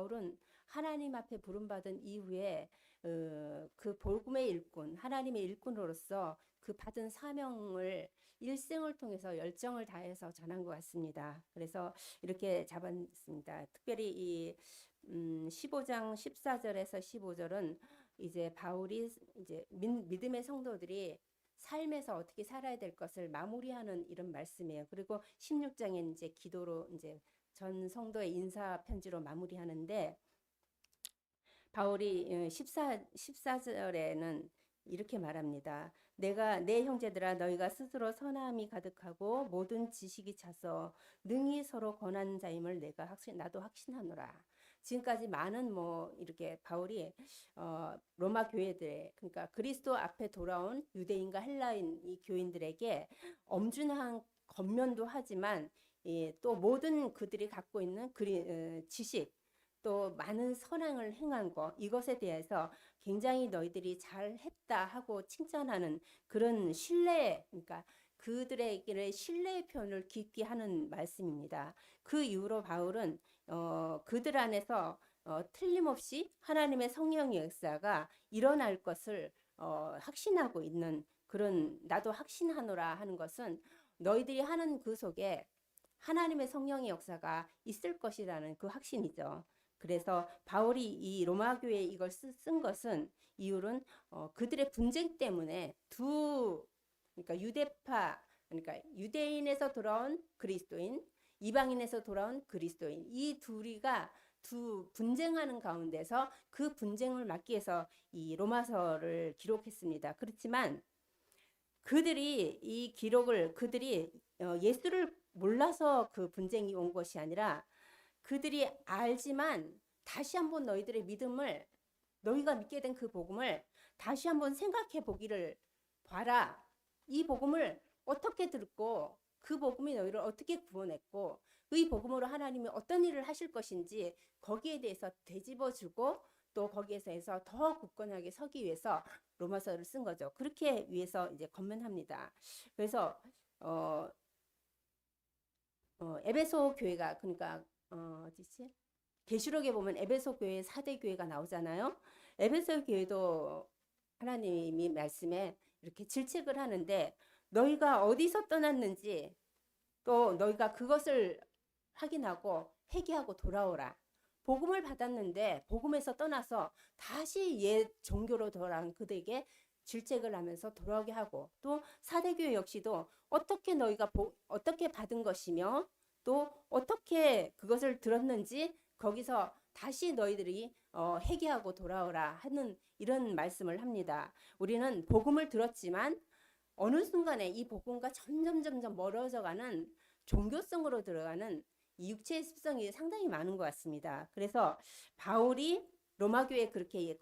바울은 하나님 앞에 부름받은 이후에 그 복음의 일꾼, 하나님의 일꾼으로서 그 받은 사명을 일생을 통해서 열정을 다해서 전한 것 같습니다. 그래서 이렇게 잡았습니다. 특별히 이 15장 14절에서 15절은 이제 바울이 이제 믿음의 성도들이 삶에서 어떻게 살아야 될 것을 마무리하는 이런 말씀이에요. 그리고 16장에 이제 기도로 이제 전 성도의 인사 편지로 마무리하는데 바울이 14절에는 이렇게 말합니다. 내가 내 형제들아 너희가 스스로 선함이 가득하고 모든 지식이 차서 능히 서로 권한 자임을 나도 확신하노라. 지금까지 많은 이렇게 바울이 로마 교회들 그러니까 그리스도 앞에 돌아온 유대인과 헬라인 이 교인들에게 엄중한 권면도 하지만 또 모든 그들이 갖고 있는 지식 또 많은 선행을 행한 것 이것에 대해서 굉장히 너희들이 잘했다 하고 칭찬하는 그런 신뢰 그러니까 그들에게 신뢰의 표현을 깊게 하는 말씀입니다. 그 이후로 바울은 그들 안에서 틀림없이 하나님의 성령의 역사가 일어날 것을 확신하고 있는 그런 나도 확신하노라 하는 것은 너희들이 하는 그 속에 하나님의 성령의 역사가 있을 것이라는 그 확신이죠. 그래서 바울이 이 로마 교회에 이걸 쓴 것은 이유는 그들의 분쟁 때문에 그러니까 유대파 그러니까 유대인에서 돌아온 그리스도인 이방인에서 돌아온 그리스도인 이 두 분쟁하는 가운데서 그 분쟁을 막기 위해서 이 로마서를 기록했습니다. 그렇지만 그들이 예수를 몰라서 그 분쟁이 온 것이 아니라 그들이 알지만 다시 한번 너희들의 믿음을 너희가 믿게 된 그 복음을 다시 한번 생각해 보기를 봐라. 이 복음을 어떻게 듣고 그 복음이 너희를 어떻게 구원했고 이 복음으로 하나님이 어떤 일을 하실 것인지 거기에 대해서 되짚어주고 또 거기에서 더 굳건하게 서기 위해서 로마서를 쓴 거죠. 그렇게 위해서 이제 권면합니다. 그래서 에베소 교회가 그러니까 어디지? 계시록에 보면 에베소 교회 4대 교회가 나오잖아요. 에베소 교회도 하나님이 말씀에 이렇게 질책을 하는데 너희가 어디서 떠났는지 또 너희가 그것을 확인하고 회개하고 돌아오라. 복음을 받았는데 복음에서 떠나서 다시 옛 종교로 돌아온 그들에게 질책을 하면서 돌아오게 하고 또 4대 교회 역시도 어떻게 너희가 어떻게 받은 것이며 또 어떻게 그것을 들었는지 거기서 다시 너희들이 회개하고 돌아오라 하는 이런 말씀을 합니다. 우리는 복음을 들었지만 어느 순간에 이 복음과 점점 멀어져가는 종교성으로 들어가는 이 육체의 습성이 상당히 많은 것 같습니다. 그래서 바울이 로마 교회에 그렇게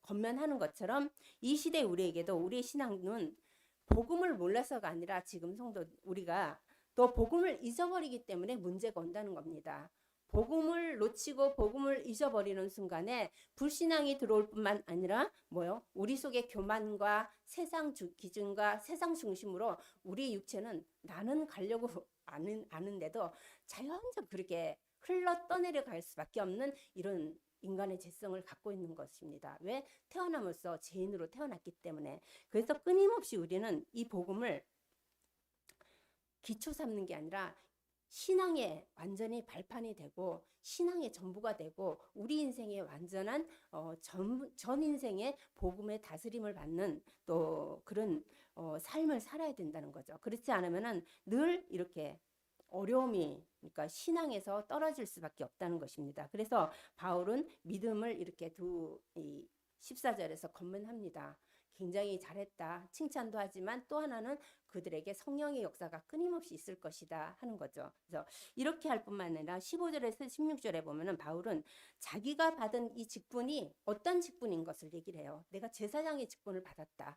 권면하는 것처럼 이 시대 우리에게도 우리의 신앙은 복음을 몰라서가 아니라 지금 성도 우리가 또 복음을 잊어버리기 때문에 문제가 온다는 겁니다. 복음을 놓치고 복음을 잊어버리는 순간에 불신앙이 들어올 뿐만 아니라 우리 속에 교만과 세상 기준과 세상 중심으로 우리 육체는 나는 가려고 아는데도 자연적 그렇게 흘러 떠내려 갈 수밖에 없는 이런 인간의 죄성을 갖고 있는 것입니다. 왜? 태어남으로써 죄인으로 태어났기 때문에. 그래서 끊임없이 우리는 이 복음을 기초 삼는 게 아니라 신앙의 완전히 발판이 되고 신앙의 전부가 되고 우리 인생의 완전한 전 인생의 복음의 다스림을 받는 또 그런 삶을 살아야 된다는 거죠. 그렇지 않으면은 늘 이렇게 어려움이 그러니까 신앙에서 떨어질 수밖에 없다는 것입니다. 그래서 바울은 믿음을 이렇게 14절에서 권면합니다. 굉장히 잘했다. 칭찬도 하지만 또 하나는 그들에게 성령의 역사가 끊임없이 있을 것이다 하는 거죠. 그래서 이렇게 할 뿐만 아니라 15절에서 16절에 보면은 바울은 자기가 받은 이 직분이 어떤 직분인 것을 얘기를 해요. 내가 제사장의 직분을 받았다.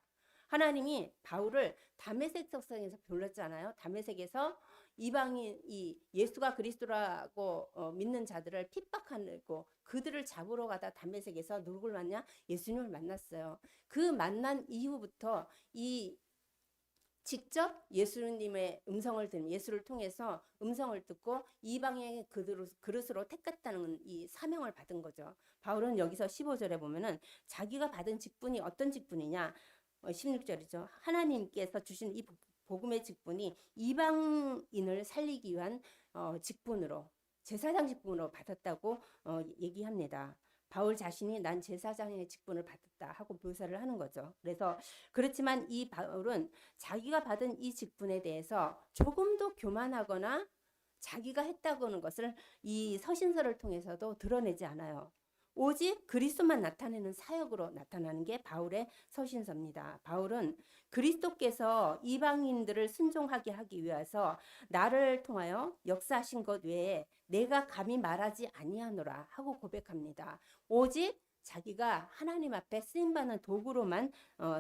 하나님이 바울을 다메섹 석성에서 불렀잖아요. 다메섹에서 이방인 이 예수가 그리스도라고 믿는 자들을 핍박하고 그들을 잡으러 가다 다메섹에서 누굴 만나? 예수님을 만났어요. 그 만난 이후부터 이 직접 예수님의 음성을 듣는, 예수를 통해서 음성을 듣고 이방인의 그릇으로 택했다는 이 사명을 받은 거죠. 바울은 여기서 15절에 보면은 자기가 받은 직분이 어떤 직분이냐, 16절이죠. 하나님께서 주신 이 복음의 직분이 이방인을 살리기 위한 직분으로, 제사장 직분으로 받았다고 얘기합니다. 바울 자신이 난 제사장의 직분을 받았다 하고 묘사를 하는 거죠. 그래서 그렇지만 이 바울은 자기가 받은 이 직분에 대해서 조금도 교만하거나 자기가 했다고 하는 것을 이 서신서를 통해서도 드러내지 않아요. 오직 그리스도만 나타내는 사역으로 나타나는 게 바울의 서신서입니다. 바울은 그리스도께서 이방인들을 순종하게 하기 위해서 나를 통하여 역사하신 것 외에 내가 감히 말하지 아니하노라 하고 고백합니다. 오직 자기가 하나님 앞에 쓰임받는 도구로만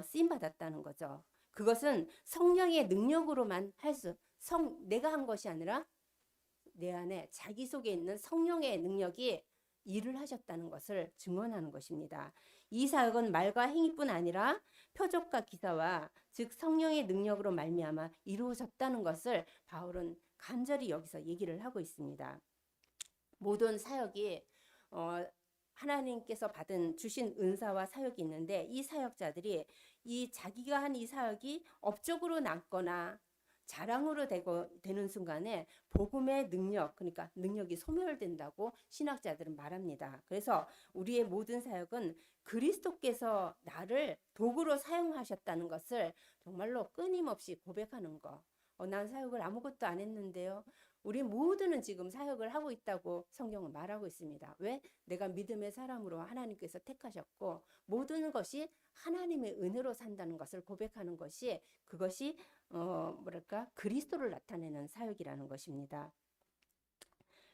쓰임받았다는 거죠. 그것은 성령의 능력으로만 내가 한 것이 아니라 내 안에 자기 속에 있는 성령의 능력이 일을 하셨다는 것을 증언하는 것입니다. 이 사역은 말과 행위뿐 아니라 표적과 기사와 즉 성령의 능력으로 말미암아 이루어졌다는 것을 바울은 간절히 여기서 얘기를 하고 있습니다. 모든 사역이 하나님께서 주신 은사와 사역이 있는데 이 사역자들이 이 자기가 한 이 사역이 업적으로 남거나 자랑으로 되는 순간에 복음의 능력, 그러니까 능력이 소멸된다고 신학자들은 말합니다. 그래서 우리의 모든 사역은 그리스도께서 나를 도구로 사용하셨다는 것을 정말로 끊임없이 고백하는 거. 난 사역을 아무것도 안 했는데요. 우리 모두는 지금 사역을 하고 있다고 성경은 말하고 있습니다. 왜? 내가 믿음의 사람으로 하나님께서 택하셨고 모든 것이 하나님의 은혜로 산다는 것을 고백하는 것이 그것이 그리스도를 나타내는 사역이라는 것입니다.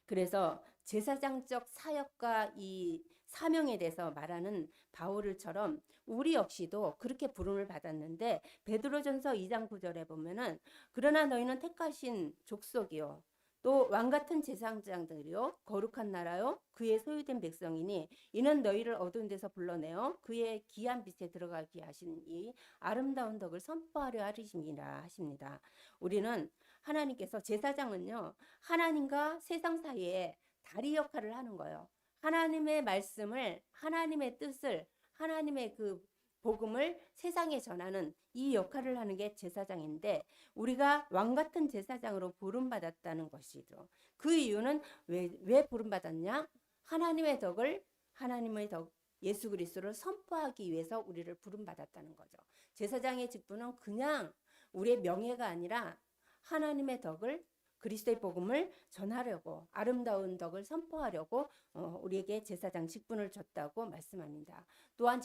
그래서 제사장적 사역과 이 사명에 대해서 말하는 바울처럼 우리 역시도 그렇게 부름을 받았는데 베드로전서 2장 9절에 보면은 그러나 너희는 택하신 족속이요 또 왕같은 제사장들이요 거룩한 나라요 그의 소유된 백성이니 이는 너희를 어두운 데서 불러내어 그의 귀한 빛에 들어가게 하신 이 아름다운 덕을 선포하려 하심이라 하십니다. 우리는 하나님께서 제사장은요 하나님과 세상 사이에 다리 역할을 하는 거예요. 하나님의 말씀을 하나님의 뜻을 하나님의 그 복음을 세상에 전하는 이 역할을 하는 게 제사장인데 우리가 왕같은 제사장으로 부름받았다는 것이죠. 그 이유는 왜 부름받았냐? 하나님의 덕 예수 그리스도를 선포하기 위해서 우리를 부름받았다는 거죠. 제사장의 직분은 그냥 우리의 명예가 아니라 하나님의 덕을 그리스도의 복음을 전하려고 아름다운 덕을 선포하려고 우리에게 제사장 직분을 줬다고 말씀합니다. 또한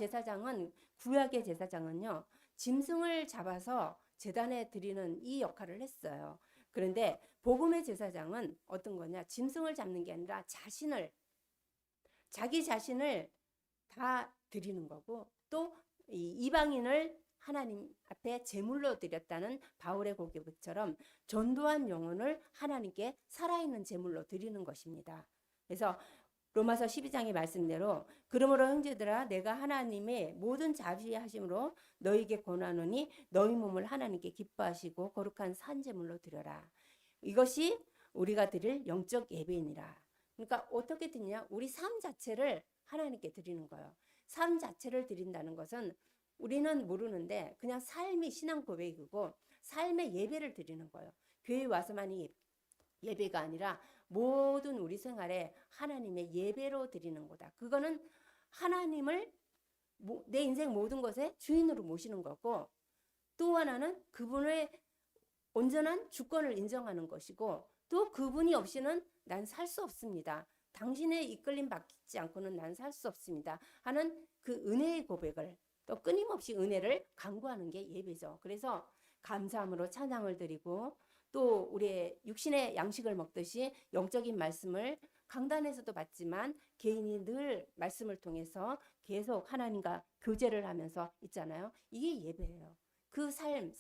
구약의 제사장은요 짐승을 잡아서 제단에 드리는 이 역할을 했어요. 그런데 복음의 제사장은 어떤 거냐? 짐승을 잡는 게 아니라 자기 자신을 다 드리는 거고 또 이방인을 하나님 앞에 제물로 드렸다는 바울의 고백처럼 전도한 영혼을 하나님께 살아있는 제물로 드리는 것입니다. 그래서 로마서 12장의 말씀대로 그러므로 형제들아 내가 하나님의 모든 자비하심으로 너희에게 권하노니 너희 몸을 하나님께 기뻐하시고 거룩한 산제물로 드려라. 이것이 우리가 드릴 영적 예배이니라. 그러니까 어떻게 드냐? 우리 삶 자체를 하나님께 드리는 거예요. 삶 자체를 드린다는 것은 우리는 모르는데 그냥 삶이 신앙 고백이고 삶의 예배를 드리는 거예요. 교회 와서만이 예배가 아니라 모든 우리 생활에 하나님의 예배로 드리는 거다. 그거는 하나님을 내 인생 모든 것에 주인으로 모시는 거고 또 하나는 그분의 온전한 주권을 인정하는 것이고 또 그분이 없이는 난 살 수 없습니다. 당신의 이끌림 받지 않고는 난 살 수 없습니다. 하는 그 은혜의 고백을 또 끊임없이 은혜를 간구하는 게 예배죠. 그래서 감사함으로 찬양을 드리고 또 우리의 육신의 양식을 먹듯이 영적인 말씀을 강단에서도 받지만 개인이 늘 말씀을 통해서 계속 하나님과 교제를 하면서 있잖아요. 이게 예배예요. 그 삶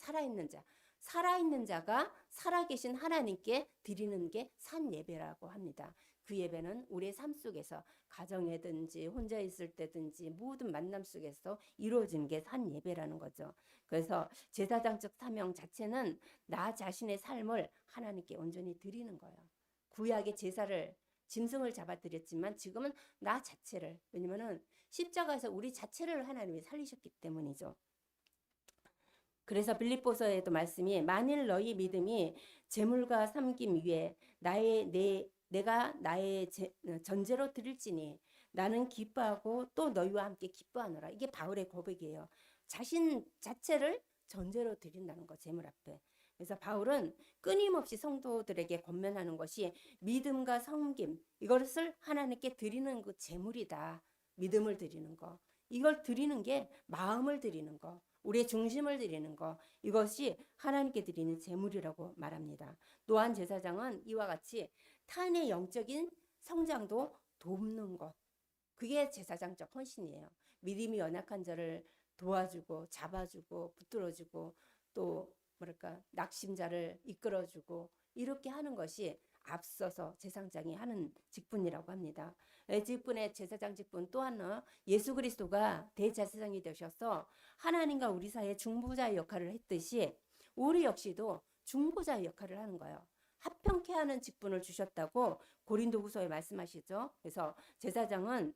살아있는 자가 살아계신 하나님께 드리는 게 산 예배라고 합니다. 그 예배는 우리의 삶 속에서 가정에든지 혼자 있을 때든지 모든 만남 속에서 이루어지는 게 산 예배라는 거죠. 그래서 제사장적 사명 자체는 나 자신의 삶을 하나님께 온전히 드리는 거예요. 구약의 제사를 짐승을 잡아 드렸지만 지금은 나 자체를, 왜냐면은 십자가에서 우리 자체를 하나님이 살리셨기 때문이죠. 그래서 빌립보서에도 말씀이 만일 너희 믿음이 제물과 섬김 위에 내가 나의 전제로 드릴지니 나는 기뻐하고 또 너희와 함께 기뻐하노라. 이게 바울의 고백이에요. 자신 자체를 전제로 드린다는 거, 제물 앞에. 그래서 바울은 끊임없이 성도들에게 권면하는 것이 믿음과 섬김, 이것을 하나님께 드리는 그 제물이다. 믿음을 드리는 거. 이걸 드리는 게 마음을 드리는 거, 우리의 중심을 드리는 거, 이것이 하나님께 드리는 제물이라고 말합니다. 또한 제사장은 이와 같이 타인의 영적인 성장도 돕는 것, 그게 제사장적 헌신이에요. 믿음이 연약한 자를 도와주고 잡아주고 붙들어주고 또 뭐랄까 낙심자를 이끌어주고 이렇게 하는 것이 앞서서 제사장이 하는 직분이라고 합니다. 직분의 제사장 직분 또 하나, 예수 그리스도가 대제사장이 되셔서 하나님과 우리 사이의 중보자의 역할을 했듯이 우리 역시도 중보자의 역할을 하는 거예요. 합평케 하는 직분을 주셨다고 고린도후서에 말씀하시죠. 그래서 제사장은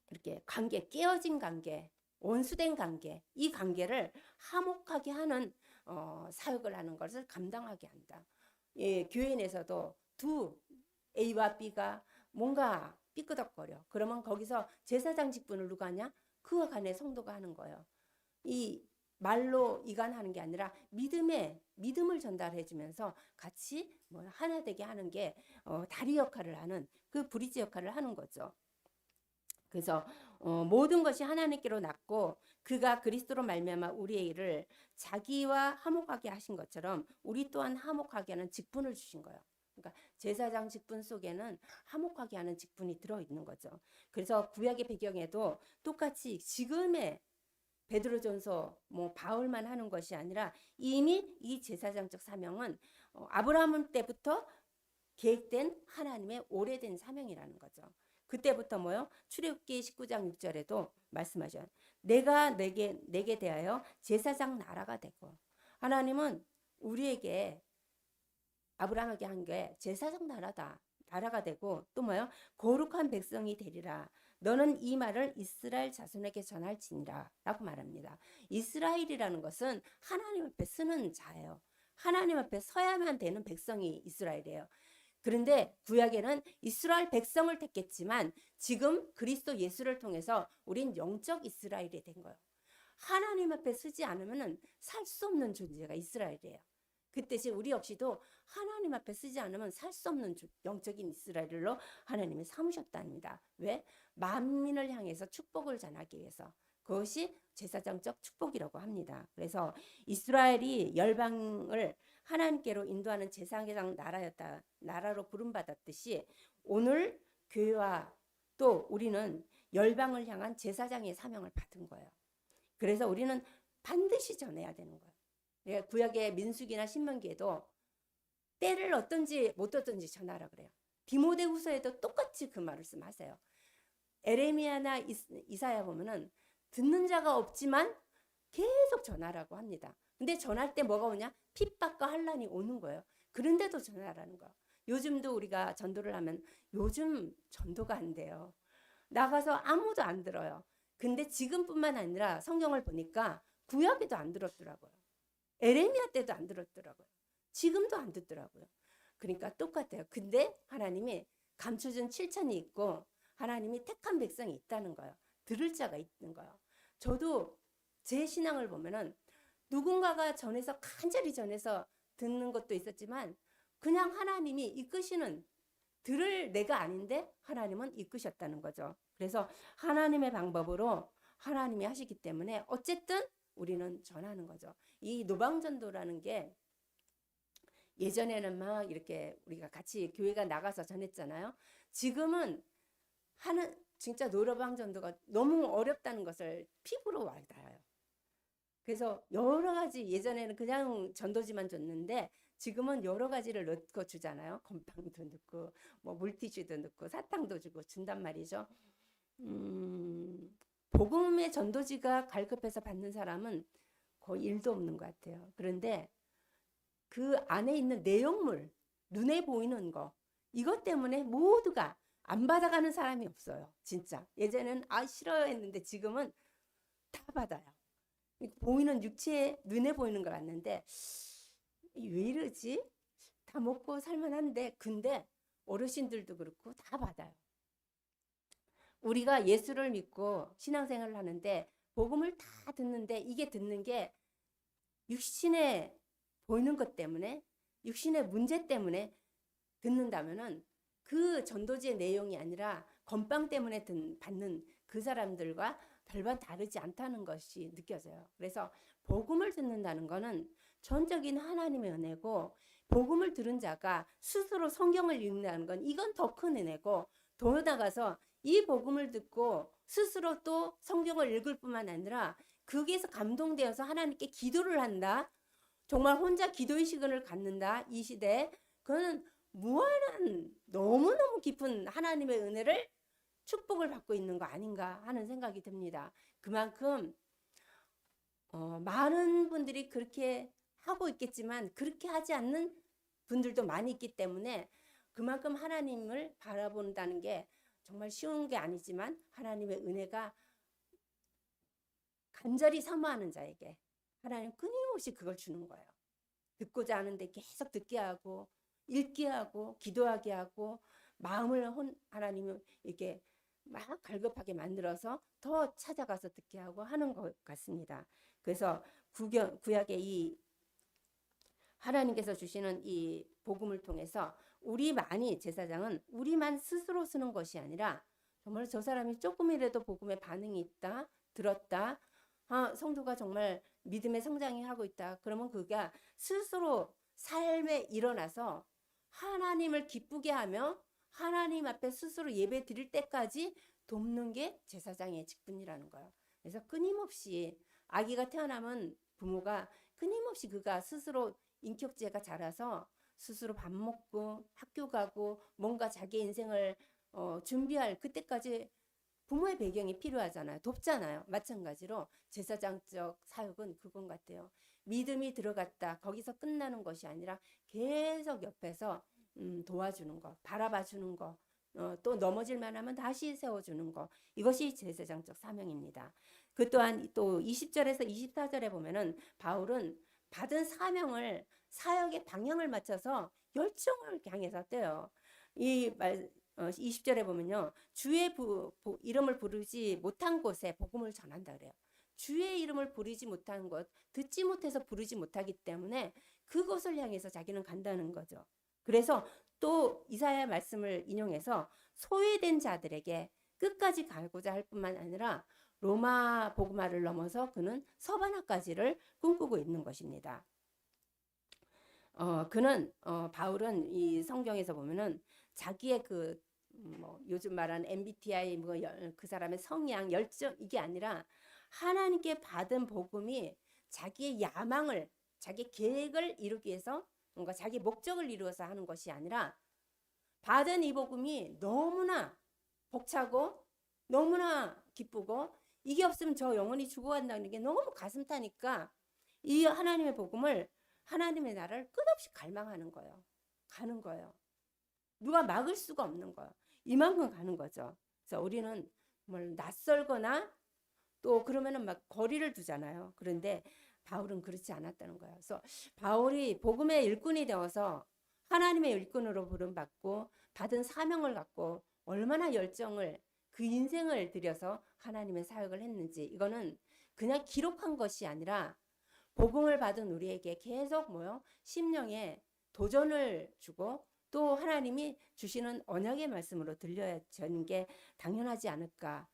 이렇게 관계, 깨어진 관계, 원수된 관계, 이 관계를 화목하게 하는 사역을 하는 것을 감당하게 한다. 예, 교회 내에서도 두 A와 B가 뭔가 삐끄덕거려. 그러면 거기서 제사장 직분을 누가 하냐? 그와 간의 성도가 하는 거예요. 이 말로 이간하는 게 아니라 믿음을 전달해 주면서 같이 뭐 하나 되게 하는 게 다리 역할을 하는, 그 브리지 역할을 하는 거죠. 그래서 모든 것이 하나님께로 났고 그가 그리스도로 말미암아 우리의 일을 자기와 화목하게 하신 것처럼 우리 또한 화목하게 하는 직분을 주신 거예요. 그러니까 제사장 직분 속에는 화목하게 하는 직분이 들어있는 거죠. 그래서 구약의 배경에도 똑같이 지금의 베드로전서 뭐 바울만 하는 것이 아니라 이미 이 제사장적 사명은 아브라함 때부터 계획된 하나님의 오래된 사명이라는 거죠. 그때부터 뭐요? 출애굽기 19장 6절에도 말씀하셔요. 내가 내게 대하여 제사장 나라가 되고, 하나님은 우리에게 아브라함에게 한 게 제사장 나라가 되고, 또 뭐요? 거룩한 백성이 되리라. 너는 이 말을 이스라엘 자손에게 전할지니라 라고 말합니다. 이스라엘이라는 것은 하나님 앞에 쓰는 자예요. 하나님 앞에 서야만 되는 백성이 이스라엘이에요. 그런데 구약에는 이스라엘 백성을 택했지만 지금 그리스도 예수를 통해서 우린 영적 이스라엘이 된 거예요. 하나님 앞에 쓰지 않으면 살 수 없는 존재가 이스라엘이에요. 그 뜻이 우리 역시도 하나님 앞에 쓰지 않으면 살 수 없는 영적인 이스라엘로 하나님이 삼으셨답니다. 왜? 만민을 향해서 축복을 전하기 위해서. 그것이 제사장적 축복이라고 합니다. 그래서 이스라엘이 열방을 하나님께로 인도하는 제사장 나라로 부름받았듯이 오늘 교회와 또 우리는 열방을 향한 제사장의 사명을 받은 거예요. 그래서 우리는 반드시 전해야 되는 거예요. 구약의 민수기나 신명기에도 때를 어떤지 못 어떤지 전하라 그래요. 디모데후서에도 똑같이 그 말씀하세요. 에레미야나 이사야 보면은 듣는 자가 없지만 계속 전하라고 합니다. 근데 전할 때 뭐가 오냐? 핍박과 환난이 오는 거예요. 그런데도 전하라는 거예요. 요즘도 우리가 전도를 하면 요즘 전도가 안 돼요. 나가서 아무도 안 들어요. 근데 지금뿐만 아니라 성경을 보니까 구약에도 안 들었더라고요. 에레미야 때도 안 들었더라고요. 지금도 안 듣더라고요. 그러니까 똑같아요. 근데 하나님이 감춰준 7천이 있고 하나님이 택한 백성이 있다는 거예요. 들을 자가 있는 거예요. 저도 제 신앙을 보면은 누군가가 간절히 전해서 듣는 것도 있었지만 그냥 하나님이 이끄시는, 들을 내가 아닌데 하나님은 이끄셨다는 거죠. 그래서 하나님의 방법으로 하나님이 하시기 때문에 어쨌든 우리는 전하는 거죠. 이 노방전도라는 게 예전에는 막 이렇게 우리가 같이 교회가 나가서 전했잖아요. 지금은 진짜 노방전도가 너무 어렵다는 것을 피부로 와닿아요. 그래서 여러 가지, 예전에는 그냥 전도지만 줬는데 지금은 여러 가지를 넣고 주잖아요. 건빵도 넣고 뭐 물티슈도 넣고 사탕도 주고 준단 말이죠. 복음의 전도지가 갈급해서 받는 사람은 거의 일도 없는 것 같아요. 그런데 그 안에 있는 내용물, 눈에 보이는 거, 이것 때문에 모두가 안 받아가는 사람이 없어요. 진짜. 예전에는 싫어요 했는데 지금은 다 받아요. 보이는 육체에 눈에 보이는 걸 봤는데 왜 이러지? 다 먹고 살만한데 근데 어르신들도 그렇고 다 받아요. 우리가 예수를 믿고 신앙생활을 하는데 복음을 다 듣는데 이게 듣는 게 육신에 보이는 것 때문에 육신의 문제 때문에 듣는다면은 그 전도지의 내용이 아니라 건빵 때문에 받는 그 사람들과 별반 다르지 않다는 것이 느껴져요. 그래서 복음을 듣는다는 것은 전적인 하나님의 은혜고 복음을 들은 자가 스스로 성경을 읽는다는 건 이건 더 큰 은혜고 더 나가서 이 복음을 듣고 스스로 또 성경을 읽을 뿐만 아니라 거기에서 감동되어서 하나님께 기도를 한다. 정말 혼자 기도의 시간을 갖는다. 이 시대에 그거는 무한한 너무너무 깊은 하나님의 은혜를 축복을 받고 있는 거 아닌가 하는 생각이 듭니다. 그만큼 많은 분들이 그렇게 하고 있겠지만 그렇게 하지 않는 분들도 많이 있기 때문에 그만큼 하나님을 바라본다는 게 정말 쉬운 게 아니지만 하나님의 은혜가 간절히 사모하는 자에게 하나님 끊임없이 그걸 주는 거예요. 듣고자 하는데 계속 듣게 하고 읽게 하고 기도하게 하고 마음을 하나님을 이렇게 막 갈급하게 만들어서 더 찾아가서 듣게 하고 하는 것 같습니다. 그래서 구약의 이 하나님께서 주시는 이 복음을 통해서 우리만이 제사장은 우리만 스스로 쓰는 것이 아니라 정말 저 사람이 조금이라도 복음에 반응이 있다, 들었다, 성도가 정말 믿음의 성장이 하고 있다. 그러면 그가 스스로 삶에 일어나서 하나님을 기쁘게 하며 하나님 앞에 스스로 예배 드릴 때까지 돕는 게 제사장의 직분이라는 거예요. 그래서 끊임없이 아기가 태어나면 부모가 끊임없이 그가 스스로 인격체가 자라서 스스로 밥 먹고 학교 가고 뭔가 자기 인생을 준비할 그때까지 부모의 배경이 필요하잖아요. 돕잖아요. 마찬가지로 제사장적 사역은 그건 같아요. 믿음이 들어갔다. 거기서 끝나는 것이 아니라 계속 옆에서 도와주는 거, 바라봐주는 거, 또 넘어질만 하면 다시 세워주는 거. 이것이 제사장적 사명입니다. 그 또한 또 20절에서 24절에 보면은 바울은 받은 사명을 사역의 방향을 맞춰서 열정을 향해서 떼요. 이 말 20절에 보면요. 주의 이름을 부르지 못한 곳에 복음을 전한다 그래요. 주의 이름을 부르지 못한 곳, 듣지 못해서 부르지 못하기 때문에 그곳을 향해서 자기는 간다는 거죠. 그래서 또 이사야 말씀을 인용해서 소외된 자들에게 끝까지 가고자 할 뿐만 아니라 로마 복음화를 넘어서 그는 서바나까지를 꿈꾸고 있는 것입니다. 바울은 이 성경에서 보면은 자기의 요즘 말하는 MBTI 그 사람의 성향, 열정 이게 아니라 하나님께 받은 복음이 자기의 야망을, 자기 계획을 이루기 위해서 뭔가 자기 목적을 이루어서 하는 것이 아니라 받은 이 복음이 너무나 벅차고 너무나 기쁘고 이게 없으면 저 영혼이 죽어간다는 게 너무 가슴 타니까 이 하나님의 복음을 하나님의 나라를 끝없이 갈망하는 거예요. 가는 거예요. 누가 막을 수가 없는 거예요. 이만큼 가는 거죠. 그래서 우리는 뭘 낯설거나 또 그러면은 막 거리를 두잖아요. 그런데 바울은 그렇지 않았다는 거예요. 그래서 바울이 복음의 일꾼이 되어서 하나님의 일꾼으로 부름받고 받은 사명을 갖고 얼마나 열정을 그 인생을 들여서 하나님의 사역을 했는지 이거는 그냥 기록한 것이 아니라 복음을 받은 우리에게 계속 심령에 도전을 주고 또 하나님이 주시는 언약의 말씀으로 들려주는 게 당연하지 않을까.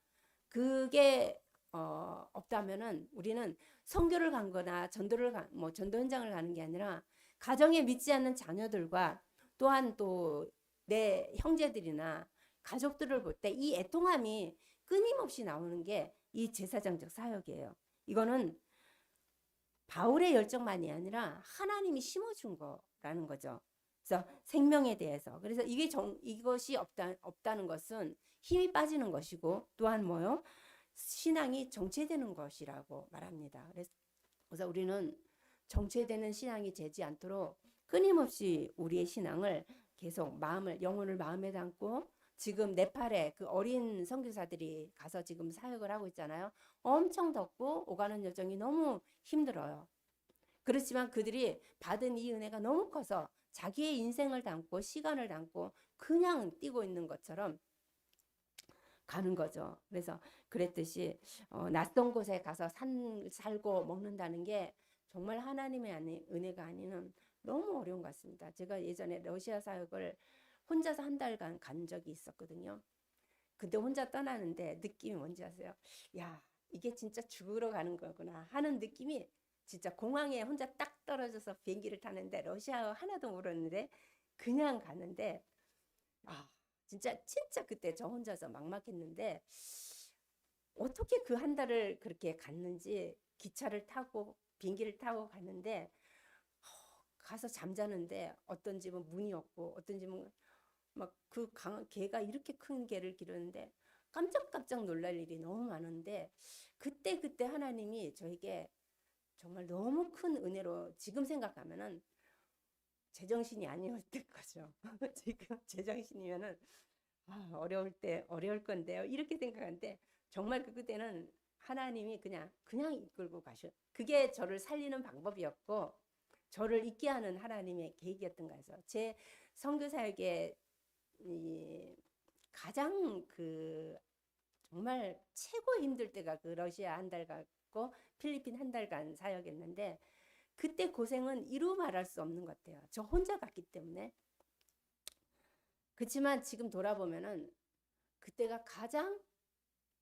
그게 없다면은 우리는 선교를 간 거나 전도 현장을 가는 게 아니라 가정에 믿지 않는 자녀들과 또한 또 내 형제들이나 가족들을 볼 때 이 애통함이 끊임없이 나오는 게 이 제사장적 사역이에요. 이거는 바울의 열정만이 아니라 하나님이 심어준 거라는 있다라는 거죠. 그래서 생명에 대해서. 그래서 이것이 없다는 것은 힘이 빠지는 것이고, 또한 뭐요? 신앙이 정체되는 것이라고 말합니다. 그래서 우리는 정체되는 신앙이 되지 않도록 끊임없이 우리의 신앙을 계속 영혼을 마음에 담고, 지금 네팔에 그 어린 선교사들이 가서 지금 사역을 하고 있잖아요. 엄청 덥고 오가는 여정이 너무 힘들어요. 그렇지만 그들이 받은 이 은혜가 너무 커서 자기의 인생을 담고 시간을 담고 그냥 뛰고 있는 것처럼 가는 거죠. 그래서 그랬듯이 낯선 곳에 가서 살고 먹는다는 게 정말 하나님의 은혜가 아니면 너무 어려운 것 같습니다. 제가 예전에 러시아 사역을 혼자서 한 달간 간 적이 있었거든요. 근데 혼자 떠나는데 느낌이 뭔지 아세요? 야, 이게 진짜 죽으러 가는 거구나 하는 느낌이, 진짜 공항에 혼자 딱 떨어져서 비행기를 타는데 러시아어 하나도 모르는데 그냥 가는데, 아, 진짜 그때 저 혼자서 막막했는데, 어떻게 그 한 달을 그렇게 갔는지, 기차를 타고 비행기를 타고 갔는데, 가서 잠자는데 어떤 집은 문이 없고 어떤 집은 막 개가 이렇게 큰 개를 기르는데 깜짝깜짝 놀랄 일이 너무 많은데, 그때 하나님이 저에게 정말 너무 큰 은혜로, 지금 생각하면은 제정신이 아니었던 거죠. 지금 제정신이면은 어려울 건데요, 이렇게 생각하는데, 정말 그때는 하나님이 그냥 이끌고 가셔. 그게 저를 살리는 방법이었고 저를 있게 하는 하나님의 계획이었던 거죠. 제 선교 사역의 가장 정말 최고 힘들 때가 그 러시아 한 달 갔고 필리핀 한 달간 사역했는데, 그때 고생은 이루 말할 수 없는 것 같아요. 저 혼자 갔기 때문에. 그렇지만 지금 돌아보면은 그때가 가장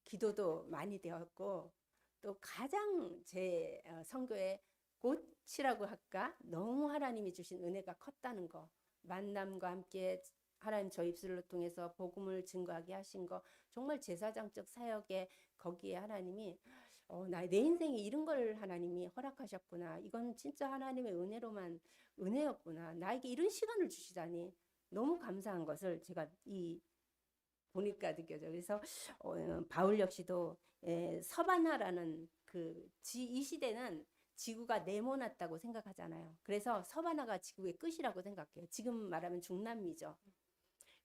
기도도 많이 되었고, 또 가장 제 선교의 꽃이라고 할까? 너무 하나님이 주신 은혜가 컸다는 거. 만남과 함께 하나님 저 입술을 통해서 복음을 증거하게 하신 거, 정말 제사장적 사역에 거기에 하나님이 내 인생에 이런 걸 하나님이 허락하셨구나. 이건 진짜 하나님의 은혜였구나. 나에게 이런 시간을 주시다니 너무 감사한 것을 제가 보니까 느껴져요. 그래서 바울 역시도 서바나라는 이 시대는 지구가 네모났다고 생각하잖아요. 그래서 서바나가 지구의 끝이라고 생각해요. 지금 말하면 중남미죠.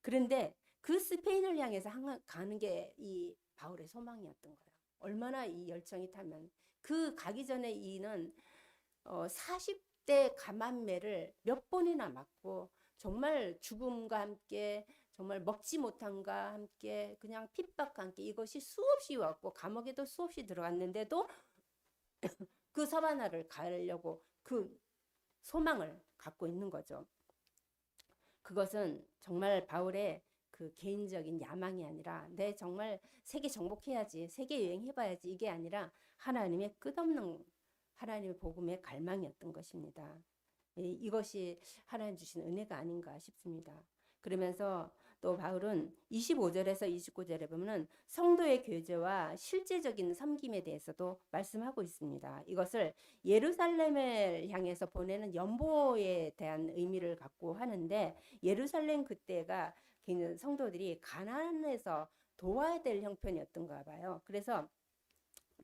그런데 그 스페인을 향해서 가는 게 이 바울의 소망이었던 거예요. 얼마나 이 열정이 타면, 가기 전에 이는 40대 가만매를 몇 번이나 맞고, 정말 죽음과 함께, 정말 먹지 못함과 함께, 그냥 핍박과 함께 이것이 수없이 왔고, 감옥에도 수없이 들어갔는데도 그 서바나를 가려고 그 소망을 갖고 있는 거죠. 그것은 정말 바울의 그 개인적인 야망이 아니라, 내 정말 세계 정복해야지, 세계 여행해봐야지, 이게 아니라 하나님의 끝없는 하나님의 복음의 갈망이었던 것입니다. 이것이 하나님 주신 은혜가 아닌가 싶습니다. 그러면서 또 바울은 25절에서 29절에 보면 성도의 교제와 실제적인 섬김에 대해서도 말씀하고 있습니다. 이것을 예루살렘을 향해서 보내는 연보에 대한 의미를 갖고 하는데, 예루살렘 그때가 성도들이 가난해서 도와야 될 형편이었던가 봐요. 그래서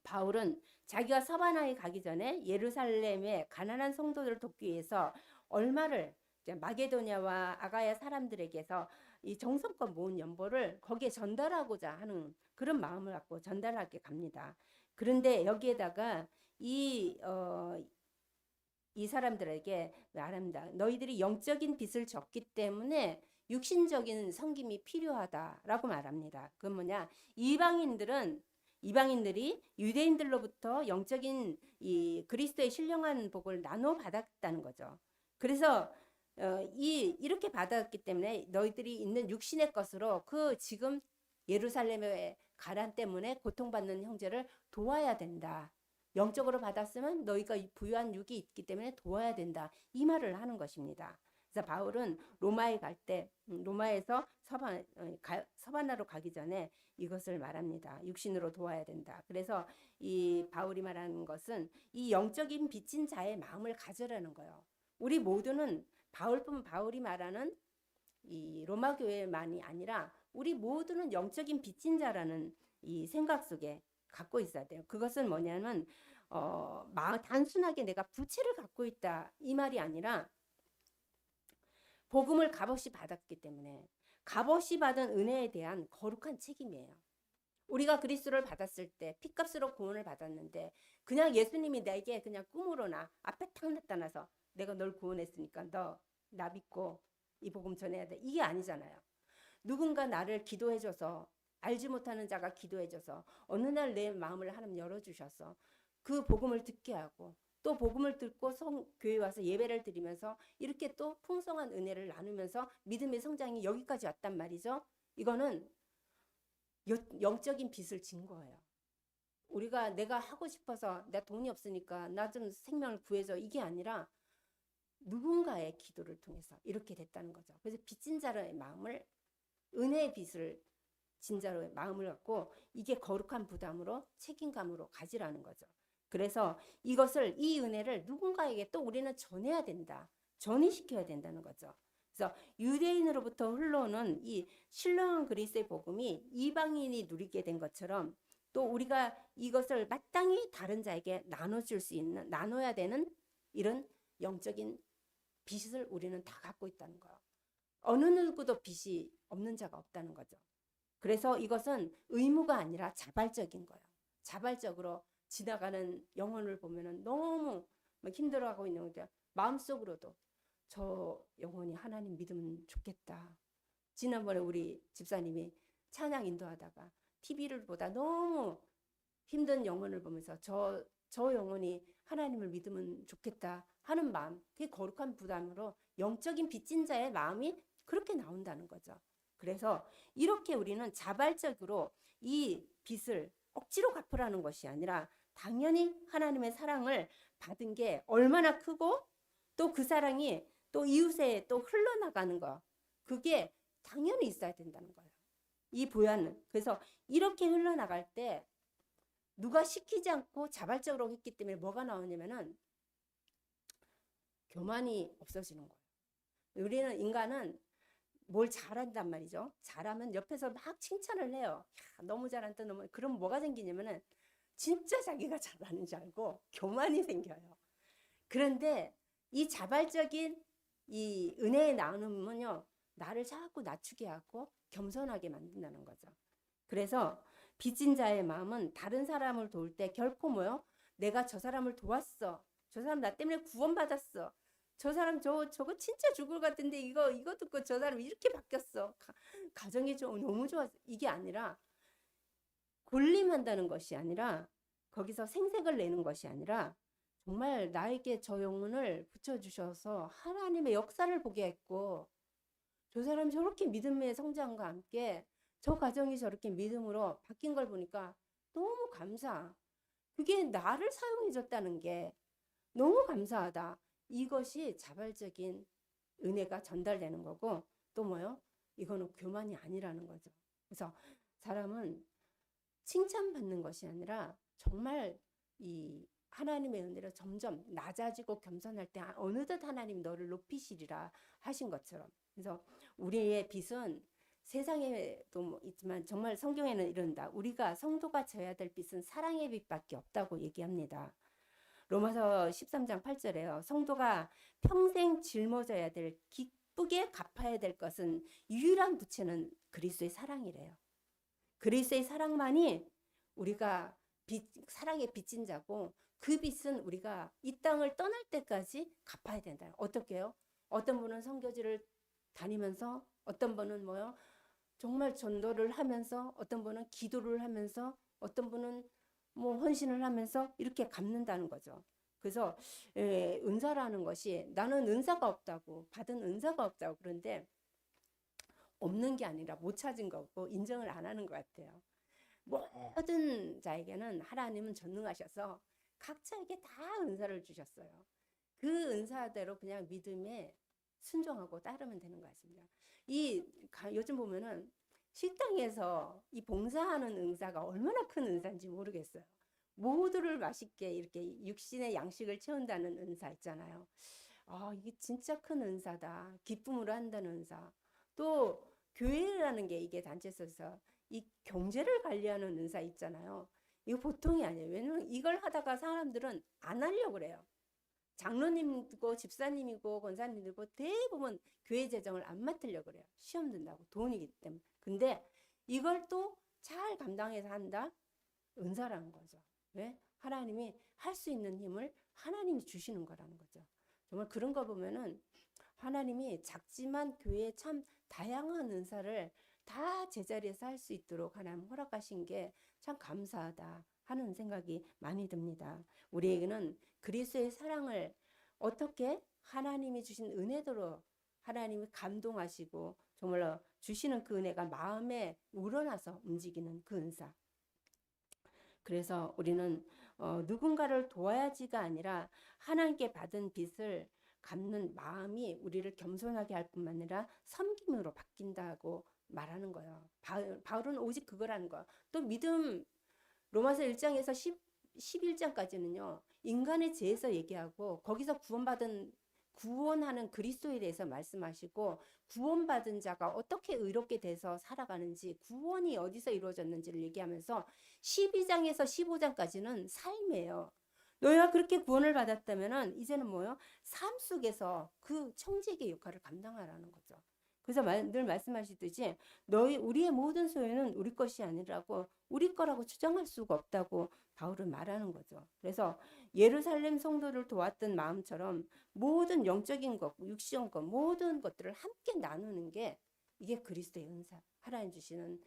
바울은 자기가 서바나에 가기 전에 예루살렘의 가난한 성도들을 돕기 위해서 얼마를 마게도냐와 아가야 사람들에게서 이 정성껏 모은 연보를 거기에 전달하고자 하는 그런 마음을 갖고 전달하게 갑니다. 그런데 여기에다가 이 사람들에게 말합니다. 너희들이 영적인 빚을 졌기 때문에 육신적인 섬김이 필요하다라고 말합니다. 그건 뭐냐? 이방인들이 유대인들로부터 영적인 이 그리스도의 신령한 복을 나눠 받았다는 거죠. 그래서 이렇게 받았기 때문에 너희들이 있는 육신의 것으로 지금 예루살렘의 가난 때문에 고통받는 형제를 도와야 된다. 영적으로 받았으면 너희가 부유한 육이 있기 때문에 도와야 된다. 이 말을 하는 것입니다. 그래서 바울은 로마에 갈 때, 로마에서 서바나로 가기 전에 이것을 말합니다. 육신으로 도와야 된다. 그래서 이 바울이 말하는 것은 이 영적인 빚진 자의 마음을 가져라는 거예요. 우리 모두는 바울이 말하는 이 로마 교회만이 아니라 우리 모두는 영적인 빚진 자라는 이 생각 속에 갖고 있어야 돼요. 그것은 뭐냐면 단순하게 내가 부채를 갖고 있다 이 말이 아니라 복음을 값없이 받았기 때문에 값없이 받은 은혜에 대한 거룩한 책임이에요. 우리가 그리스도를 받았을 때 피값으로 구원을 받았는데 그냥 예수님이 내게 그냥 꿈으로나 앞에 탁 나타나서 내가 널 구원했으니까 너 나 믿고 이 복음 전해야 돼. 이게 아니잖아요. 누군가 나를 기도해줘서 알지 못하는 자가 기도해줘서 어느 날 내 마음을 하나님 열어주셔서 그 복음을 듣게 하고 또 복음을 듣고 교회 와서 예배를 드리면서 이렇게 또 풍성한 은혜를 나누면서 믿음의 성장이 여기까지 왔단 말이죠. 이거는 영적인 빚을 진 거예요. 우리가 내가 하고 싶어서 나 돈이 없으니까 나 좀 생명을 구해줘 이게 아니라 누군가의 기도를 통해서 이렇게 됐다는 거죠. 그래서 빚진 자의 마음을 은혜의 빚을 진 자의 마음을 갖고 이게 거룩한 부담으로 책임감으로 가지라는 거죠. 그래서 이 은혜를 누군가에게 또 우리는 전해야 된다. 전이시켜야 된다는 거죠. 그래서 유대인으로부터 흘러오는 이 신령한 그리스도의 복음이 이방인이 누리게 된 것처럼 또 우리가 이것을 마땅히 다른 자에게 나눠야 되는 이런 영적인 빚을 우리는 다 갖고 있다는 거예요. 어느 누구도 빚이 없는 자가 없다는 거죠. 그래서 이것은 의무가 아니라 자발적인 거예요. 자발적으로 지나가는 영혼을 보면은 너무 힘들어하고 있는 건데 마음속으로도 저 영혼이 하나님 믿으면 좋겠다. 지난번에 우리 집사님이 찬양 인도하다가 TV를 보다 너무 힘든 영혼을 보면서 저 영혼이 하나님을 믿으면 좋겠다 하는 마음, 그게 거룩한 부담으로 영적인 빚진 자의 마음이 그렇게 나온다는 거죠. 그래서 이렇게 우리는 자발적으로 이 빚을 억지로 갚으라는 것이 아니라 당연히 하나님의 사랑을 받은 게 얼마나 크고 또 그 사랑이 또 이웃에 또 흘러나가는 거, 그게 당연히 있어야 된다는 거예요. 이 보혈은. 그래서 이렇게 흘러나갈 때 누가 시키지 않고 자발적으로 했기 때문에 뭐가 나오냐면은 교만이 없어지는 거예요. 우리는 인간은 뭘 잘한단 말이죠. 잘하면 옆에서 막 칭찬을 해요. 야, 너무 잘한다. 너무. 그럼 뭐가 생기냐면은 진짜 자기가 잘하는 줄 알고 교만이 생겨요. 그런데 이 자발적인 이 은혜의 나눔은요, 나를 자꾸 낮추게 하고 겸손하게 만든다는 거죠. 그래서 빚진 자의 마음은 다른 사람을 도울 때 결코 뭐요? 내가 저 사람을 도왔어. 저 사람 나 때문에 구원받았어. 저 사람 저거 진짜 죽을 것 같은데 이거 듣고 저 사람 이렇게 바뀌었어. 가정이 너무 좋았어. 이게 아니라 군림한다는 것이 아니라 거기서 생색을 내는 것이 아니라 정말 나에게 저 영혼을 붙여주셔서 하나님의 역사를 보게 했고 저 사람이 저렇게 믿음의 성장과 함께 저 가정이 저렇게 믿음으로 바뀐 걸 보니까 너무 감사. 그게 나를 사용해 줬다는 게 너무 감사하다. 이것이 자발적인 은혜가 전달되는 거고 또 뭐요? 이거는 교만이 아니라는 거죠. 그래서 사람은 칭찬받는 것이 아니라 정말 이 하나님의 은혜로 점점 낮아지고 겸손할 때 어느덧 하나님 너를 높이시리라 하신 것처럼. 그래서 우리의 빚은 세상에도 있지만 정말 성경에는 이런다. 우리가 성도가 져야 될 빚은 사랑의 빚밖에 없다고 얘기합니다. 로마서 13장 8절에요. 성도가 평생 짊어져야 될 기쁘게 갚아야 될 것은 유일한 부채는 그리스도의 사랑이래요. 그리스도의 사랑만이 우리가 사랑의 빚진 자고 그 빚은 우리가 이 땅을 떠날 때까지 갚아야 된다. 어떻게 해요? 어떤 분은 선교지를 다니면서 어떤 분은 뭐요? 정말 전도를 하면서 어떤 분은 기도를 하면서 어떤 분은 뭐 헌신을 하면서 이렇게 갚는다는 거죠. 그래서 은사라는 것이 나는 은사가 없다고 받은 은사가 없다고 그런데 없는 게 아니라 못 찾은 거고 인정을 안 하는 것 같아요. 모든 자에게는 하나님은 전능하셔서 각자에게 다 은사를 주셨어요. 그 은사대로 그냥 믿음에 순종하고 따르면 되는 것 같습니다. 요즘 보면은 식당에서 이 봉사하는 은사가 얼마나 큰 은사인지 모르겠어요. 모두를 맛있게 이렇게 육신의 양식을 채운다는 은사 있잖아요. 이게 진짜 큰 은사다. 기쁨으로 한다는 은사. 또 교회라는 게 이게 단체에서 이 경제를 관리하는 은사 있잖아요. 이거 보통이 아니에요. 왜냐면 이걸 하다가 사람들은 안 하려고 그래요. 장로님이고 집사님이고 권사님들고 대부분 교회 재정을 안 맡으려고 그래요. 시험 든다고 돈이기 때문에. 근데 이걸 또 잘 감당해서 한다? 은사라는 거죠. 왜? 하나님이 할 수 있는 힘을 하나님이 주시는 거라는 거죠. 정말 그런 거 보면은 하나님이 작지만 교회에 참 다양한 은사를 다 제자리에서 할 수 있도록 하나님 허락하신 게 참 감사하다 하는 생각이 많이 듭니다. 우리에게는 그리스도의 사랑을 어떻게 하나님이 주신 은혜대로 하나님이 감동하시고 정말로 주시는 그 은혜가 마음에 우러나서 움직이는 그 은사. 그래서 우리는 누군가를 도와야지가 아니라 하나님께 받은 빚을 갚는 마음이 우리를 겸손하게 할 뿐만 아니라 섬김으로 바뀐다고 말하는 거예요. 바울은 오직 그거라는 거예요. 또 믿음 로마서 1장에서 11장까지는요. 인간의 죄에서 얘기하고 거기서 구원하는 그리스도에 대해서 말씀하시고 구원받은 자가 어떻게 의롭게 돼서 살아가는지 구원이 어디서 이루어졌는지를 얘기하면서 12장에서 15장까지는 삶이에요. 너희가 그렇게 구원을 받았다면은 이제는 뭐요? 삶 속에서 그 청지기의 역할을 감당하라는 거죠. 그래서 늘 말씀하시듯이 우리의 모든 소유는 우리 것이 아니라고 우리 거라고 주장할 수가 없다고 바울은 말하는 거죠. 그래서 예루살렘 성도를 도왔던 마음처럼 모든 영적인 것, 육신적 것, 모든 것들을 함께 나누는 게 이게 그리스도의 은사, 하나님 주시는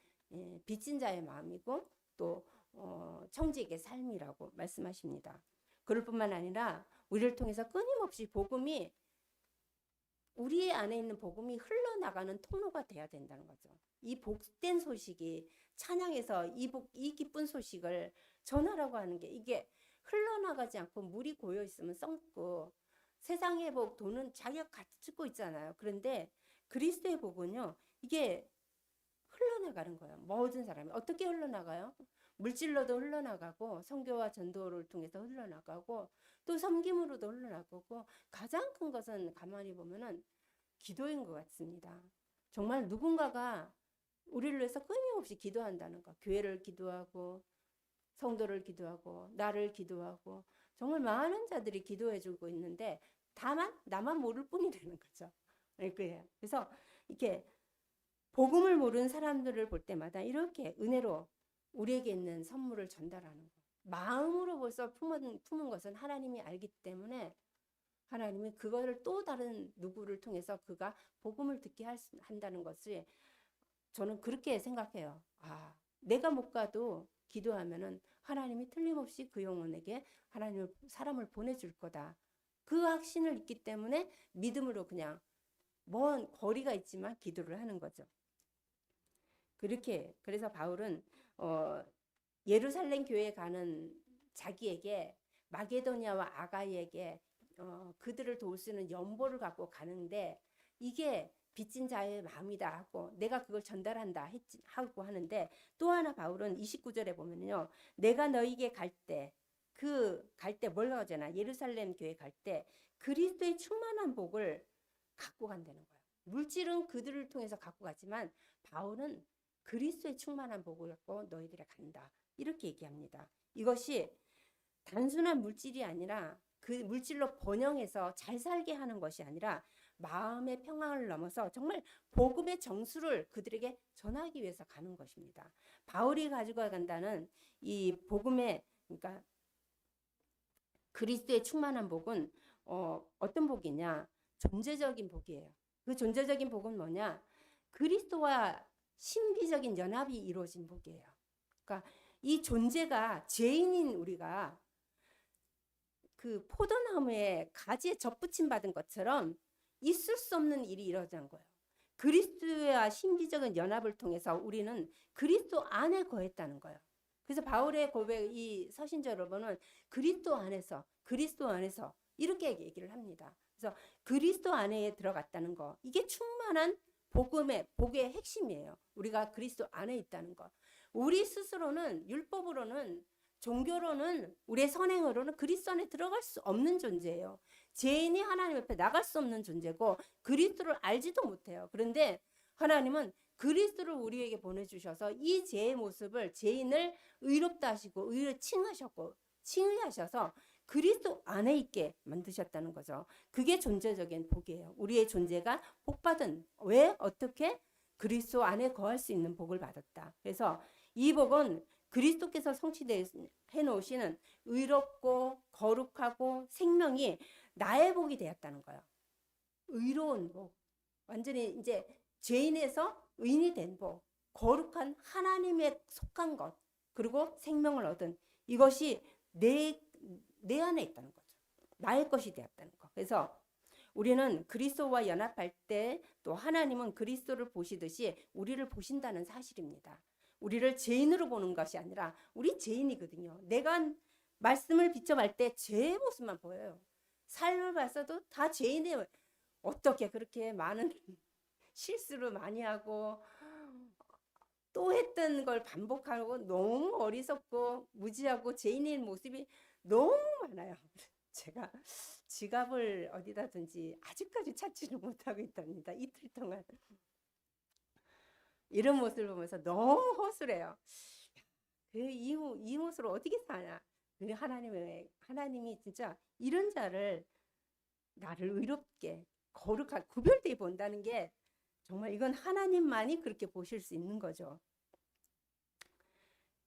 빚진 자의 마음이고 또 청지기의 삶이라고 말씀하십니다. 그럴 뿐만 아니라 우리를 통해서 끊임없이 복음이 우리 안에 있는 복음이 흘러나가는 통로가 돼야 된다는 거죠. 이 복된 소식이 찬양에서 이 기쁜 소식을 전하라고 하는 게 이게 흘러나가지 않고 물이 고여 있으면 썩고 세상의 복, 돈은 자기가 갖추고 있잖아요. 그런데 그리스도의 복은요. 이게 흘러나가는 거예요. 모든 사람이. 어떻게 흘러나가요? 물질로도 흘러나가고 선교와 전도를 통해서 흘러나가고 또 섬김으로도 흘러나가고 가장 큰 것은 가만히 보면은 기도인 것 같습니다. 정말 누군가가 우리를 위해서 끊임없이 기도한다는 거. 교회를 기도하고 성도를 기도하고 나를 기도하고 정말 많은 자들이 기도해주고 있는데 다만 나만 모를 뿐이라는 거죠. 그래서 이렇게 복음을 모르는 사람들을 볼 때마다 이렇게 은혜로 우리에게 있는 선물을 전달하는 거. 마음으로 벌써 품은 것은 하나님이 알기 때문에 하나님이 그거를 또 다른 누구를 통해서 그가 복음을 듣게 한다는 것을 저는 그렇게 생각해요. 내가 못 가도 기도하면은 하나님이 틀림없이 그 영혼에게 사람을 보내줄 거다. 그 확신을 있기 때문에 믿음으로 그냥 먼 거리가 있지만 기도를 하는 거죠. 그래서 바울은 예루살렘 교회에 가는 자기에게 마게도니아와 아가이에게 그들을 도울 수 있는 연보를 갖고 가는데 이게 빚진 자의 마음이다 하고 내가 그걸 전달한다 하고 하는데 또 하나 바울은 29절에 보면요. 내가 너희에게 갈 때 뭘 가잖아. 예루살렘 교회 갈 때 그리스도의 충만한 복을 갖고 간다는 거예요. 물질은 그들을 통해서 갖고 가지만 바울은 그리스도의 충만한 복을 갖고 너희들에 간다. 이렇게 얘기합니다. 이것이 단순한 물질이 아니라 그 물질로 번영해서 잘 살게 하는 것이 아니라 마음의 평안을 넘어서 정말 복음의 정수를 그들에게 전하기 위해서 가는 것입니다. 바울이 가지고 간다는 이 복음의 그러니까 그리스도의 충만한 복은 어떤 복이냐? 존재적인 복이에요. 그 존재적인 복은 뭐냐? 그리스도와 신비적인 연합이 이루어진 복이에요. 그러니까 이 존재가 죄인인 우리가 그 포도나무에 가지에 접붙임 받은 것처럼 있을 수 없는 일이 일어난 거예요. 그리스도와 신비적인 연합을 통해서 우리는 그리스도 안에 거했다는 거예요. 그래서 바울의 고백 이 서신저를 보면 그리스도 안에서 이렇게 얘기를 합니다. 그래서 그리스도 안에 들어갔다는 거 이게 충만한 복의 핵심이에요. 우리가 그리스도 안에 있다는 거. 우리 스스로는 율법으로는 종교로는 우리의 선행으로는 그리스도 안에 들어갈 수 없는 존재예요. 죄인이 하나님 앞에 나갈 수 없는 존재고 그리스도를 알지도 못해요. 그런데 하나님은 그리스도를 우리에게 보내주셔서 이 죄의 모습을, 죄인을 의롭다 하시고 의를 칭하셨고 칭의하셔서 그리스도 안에 있게 만드셨다는 거죠. 그게 존재적인 복이에요. 우리의 존재가 복받은, 왜? 어떻게? 그리스도 안에 거할 수 있는 복을 받았다. 그래서 이 복은 그리스도께서 성취해 놓으시는 의롭고 거룩하고 생명이 나의 복이 되었다는 거예요. 의로운 복. 완전히 이제 죄인에서 의인이 된 복. 거룩한 하나님에 속한 것. 그리고 생명을 얻은 이것이 내 안에 있다는 거죠. 나의 것이 되었다는 거. 그래서 우리는 그리스도와 연합할 때 또 하나님은 그리스도를 보시듯이 우리를 보신다는 사실입니다. 우리를 죄인으로 보는 것이 아니라 우리 죄인이거든요. 내가 말씀을 비춰볼 때 죄의 모습만 보여요. 삶을 봤어도 다 죄인이에요. 어떻게 그렇게 많은 실수를 많이 하고 또 했던 걸 반복하고 너무 어리석고 무지하고 죄인인 모습이 너무 많아요. 제가 지갑을 어디다든지 아직까지 찾지를 못하고 있답니다. 이틀 동안. 이런 모습을 보면서 너무 허술해요. 이 모습을 어떻게 사냐. 하나님이 진짜 이런 자를 나를 의롭게 거룩하게 구별되게 본다는 게 정말 이건 하나님만이 그렇게 보실 수 있는 거죠.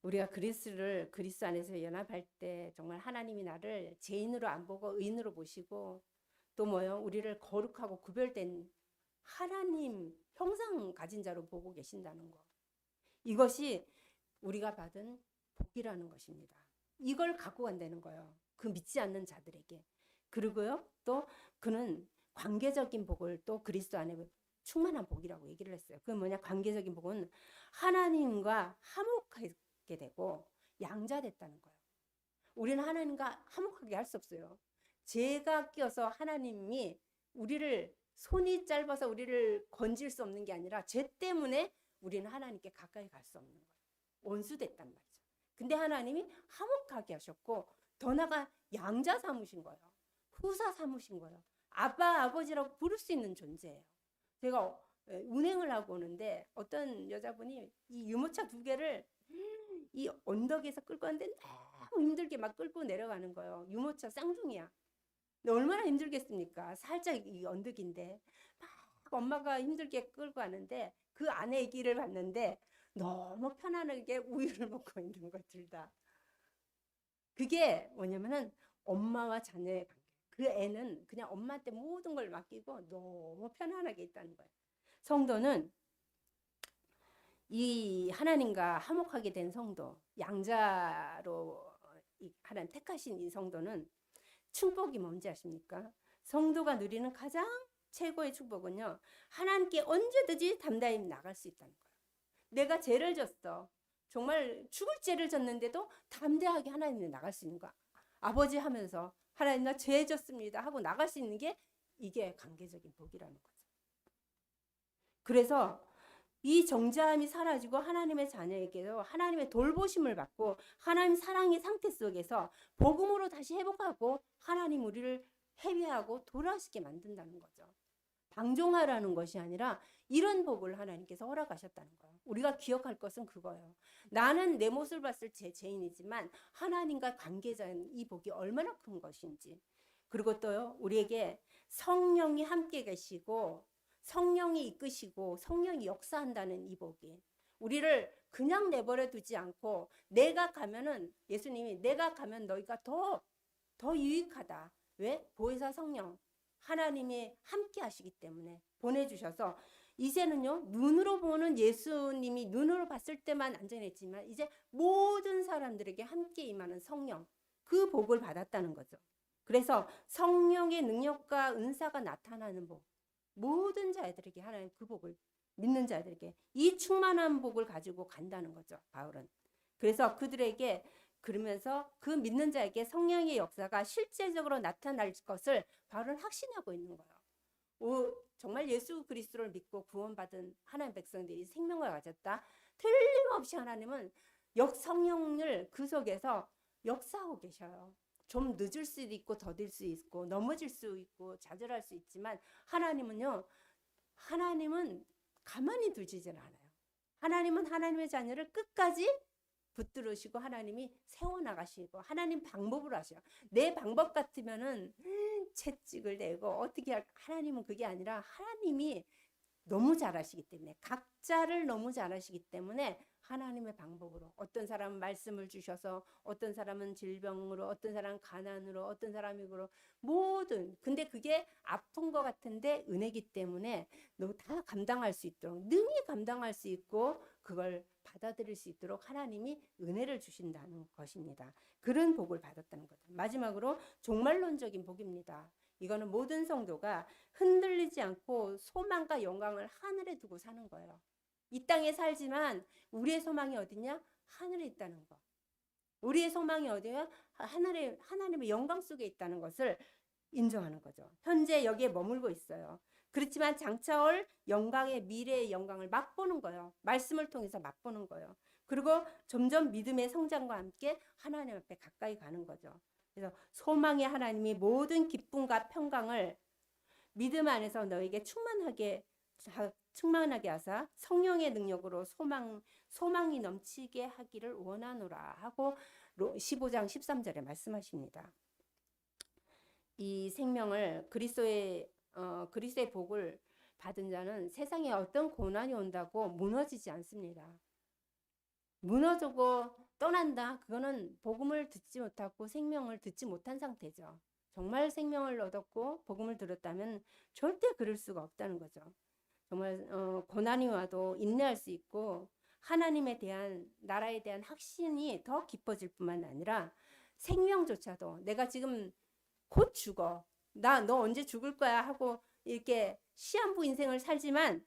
우리가 그리스도 안에서 연합할 때 정말 하나님이 나를 죄인으로 안 보고 의인으로 보시고 또 뭐요? 우리를 거룩하고 구별된 하나님 형상 가진 자로 보고 계신다는 거. 이것이 우리가 받은 복이라는 것입니다. 이걸 갖고 간다는 거예요. 그 믿지 않는 자들에게. 그리고요, 또 그는 관계적인 복을 또 그리스도 안에 충만한 복이라고 얘기를 했어요. 그 뭐냐? 관계적인 복은 하나님과 화목하게 되고 양자됐다는 거예요. 우리는 하나님과 화목하게 할 수 없어요. 죄가 끼어서 하나님이 우리를 손이 짧아서 우리를 건질 수 없는 게 아니라 죄 때문에 우리는 하나님께 가까이 갈 수 없는 거예요. 원수됐단 말이죠. 근데 하나님이 화목하게 하셨고 더 나아가 양자 삼으신 거예요. 후사 삼으신 거예요. 아빠, 아버지라고 부를 수 있는 존재예요. 제가 운행을 하고 오는데 어떤 여자분이 이 유모차 2개를 이 언덕에서 끌고 왔는데 너무 힘들게 막 끌고 내려가는 거예요. 유모차 쌍둥이야. 근데 얼마나 힘들겠습니까? 살짝 이 언덕인데 막 엄마가 힘들게 끌고 가는데 그 안에 아기를 봤는데 너무 편안하게 우유를 먹고 있는 거 둘 다. 그게 뭐냐면은 엄마와 자녀의 관계. 그 애는 그냥 엄마한테 모든 걸 맡기고 너무 편안하게 있다는 거예요. 성도는 이 하나님과 화목하게 된 성도, 양자로 하나님 택하신 이 성도는 축복이 뭔지 아십니까? 성도가 누리는 가장 최고의 축복은요, 하나님께 언제든지 담대히 나갈 수 있다는 거예요. 내가 죄를 졌어. 정말 죽을 죄를 졌는데도 담대하게 하나님께 나갈 수 있는 거야. 아버지 하면서 하나님 나 죄 졌습니다 하고 나갈 수 있는 게 이게 관계적인 복이라는 거죠. 그래서 이 정죄함이 사라지고 하나님의 자녀에게도 하나님의 돌보심을 받고 하나님 사랑의 상태 속에서 복음으로 다시 회복하고 하나님 우리를 회개하고 돌아오시게 만든다는 거죠. 방종하라는 것이 아니라 이런 복을 하나님께서 허락하셨다는 거예요. 우리가 기억할 것은 그거예요. 나는 내 모습을 봤을 때 죄인이지만 하나님과 관계자인 이 복이 얼마나 큰 것인지. 그리고 또요, 우리에게 성령이 함께 계시고 성령이 이끄시고 성령이 역사한다는 이 복이 우리를 그냥 내버려 두지 않고 내가 가면은 예수님이 내가 가면 너희가 더 유익하다. 왜? 보혜사 성령 하나님이 함께 하시기 때문에 보내주셔서 이제는요 눈으로 보는 예수님이 눈으로 봤을 때만 안전했지만 이제 모든 사람들에게 함께 임하는 성령 그 복을 받았다는 거죠. 그래서 성령의 능력과 은사가 나타나는 복 모든 자들에게 하나님 그 복을 믿는 자들에게 이 충만한 복을 가지고 간다는 거죠. 바울은. 그래서 그들에게 그러면서 그 믿는 자에게 성령의 역사가 실제적으로 나타날 것을 바울은 확신하고 있는 거예요. 정말 예수 그리스도를 믿고 구원받은 하나님 백성들이 생명을 가졌다. 틀림없이 하나님은 성령을 그 속에서 역사하고 계셔요. 좀 늦을 수도 있고 더딜 수 있고 넘어질 수 있고 좌절할 수 있지만 하나님은요. 하나님은 가만히 두지질 않아요. 하나님은 하나님의 자녀를 끝까지 붙들으시고 하나님이 세워나가시고 하나님 방법으로 하셔요. 내 방법 같으면은 채찍을 내고 어떻게 할까? 하나님은 그게 아니라 하나님이 너무 잘하시기 때문에 각자를 너무 잘하시기 때문에 하나님의 방법으로 어떤 사람은 말씀을 주셔서 어떤 사람은 질병으로 어떤 사람은 가난으로 어떤 사람이 그로 모든 근데 그게 아픈 것 같은데 은혜기 때문에 너 다 감당할 수 있도록 능히 감당할 수 있고 그걸 받아들일 수 있도록 하나님이 은혜를 주신다는 것입니다. 그런 복을 받았다는 거죠. 마지막으로 종말론적인 복입니다. 이거는 모든 성도가 흔들리지 않고 소망과 영광을 하늘에 두고 사는 거예요. 이 땅에 살지만 우리의 소망이 어디냐? 하늘에 있다는 거. 우리의 소망이 어디야? 하나님의 영광 속에 있다는 것을 인정하는 거죠. 현재 여기에 머물고 있어요. 그렇지만 장차 올 영광의 미래의 영광을 맛보는 거예요. 말씀을 통해서 맛보는 거예요. 그리고 점점 믿음의 성장과 함께 하나님 앞에 가까이 가는 거죠. 그래서 소망의 하나님이 모든 기쁨과 평강을 믿음 안에서 너에게 충만하게 하사 성령의 능력으로 소망이 넘치게 하기를 원하노라 하고 15장 13절에 말씀하십니다. 이 생명을 그리스도의 복을 받은 자는 세상에 어떤 고난이 온다고 무너지지 않습니다. 무너지고 떠난다. 그거는 복음을 듣지 못하고 생명을 듣지 못한 상태죠. 정말 생명을 얻었고 복음을 들었다면 절대 그럴 수가 없다는 거죠. 정말 고난이 와도 인내할 수 있고 하나님에 대한 나라에 대한 확신이 더 깊어질 뿐만 아니라 생명조차도 내가 지금 곧 죽어. 너 언제 죽을 거야 하고 이렇게 시한부 인생을 살지만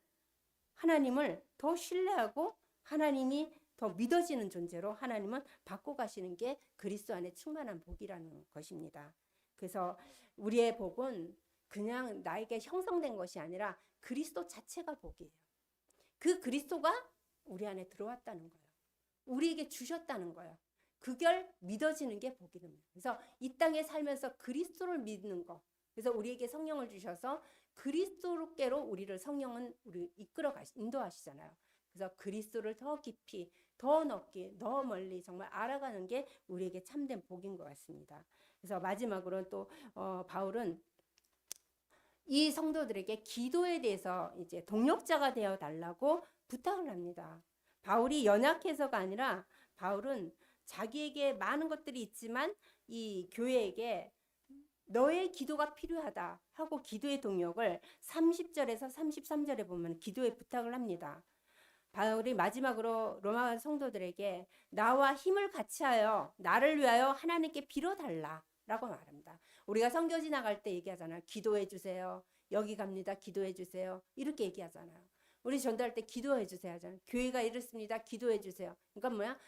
하나님을 더 신뢰하고 하나님이 더 믿어지는 존재로 하나님은 바꿔가시는 게 그리스도 안에 충만한 복이라는 것입니다. 그래서 우리의 복은 그냥 나에게 형성된 것이 아니라 그리스도 자체가 복이에요. 그 그리스도가 우리 안에 들어왔다는 거예요. 우리에게 주셨다는 거예요. 그걸 믿어지는 게 복이랍니다. 그래서 이 땅에 살면서 그리스도를 믿는 거. 그래서 우리에게 성령을 주셔서 그리스도께로 우리를 성령은 우리 인도하시잖아요. 그래서 그리스도를 더 깊이, 더 넓게, 더 멀리 정말 알아가는 게 우리에게 참된 복인 것 같습니다. 그래서 마지막으로 또 바울은 이 성도들에게 기도에 대해서 이제 동력자가 되어 달라고 부탁을 합니다. 바울이 연약해서가 아니라 바울은 자기에게 많은 것들이 있지만 이 교회에게 너의 기도가 필요하다 하고 기도의 동력을 30절에서 33절에 보면 기도의 부탁을 합니다. 바울이 마지막으로 로마 성도들에게 나와 힘을 같이하여 나를 위하여 하나님께 빌어달라 라고 말합니다. 우리가 선교 지나갈 때 얘기하잖아요. 기도해 주세요. 여기 갑니다. 기도해 주세요. 이렇게 얘기하잖아요. 우리 전도할 때 기도해 주세요 하잖아요. 교회가 이렇습니다. 기도해 주세요. 그러니까 뭐야?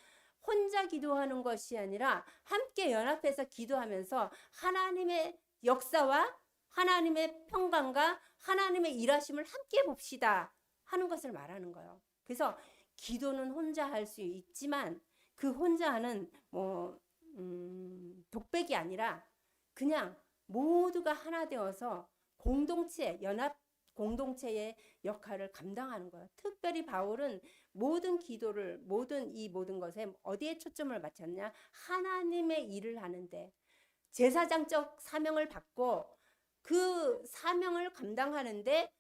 혼자 기도하는 것이 아니라 함께 연합해서 기도하면서 하나님의 역사와 하나님의 평강과 하나님의 일하심을 함께 봅시다 하는 것을 말하는 거예요. 그래서 기도는 혼자 할 수 있지만 그 혼자 하는 독백이 아니라 그냥 모두가 하나 되어서 공동체, 연합 공동체의 역할을 감당하는 거예요. 특별히 바울은 모든 기도를 모든 것에 어디에 초점을 맞췄냐? 하나님의 일을 하는데 제사장적 사명을 받고 그 사명을 감당하는데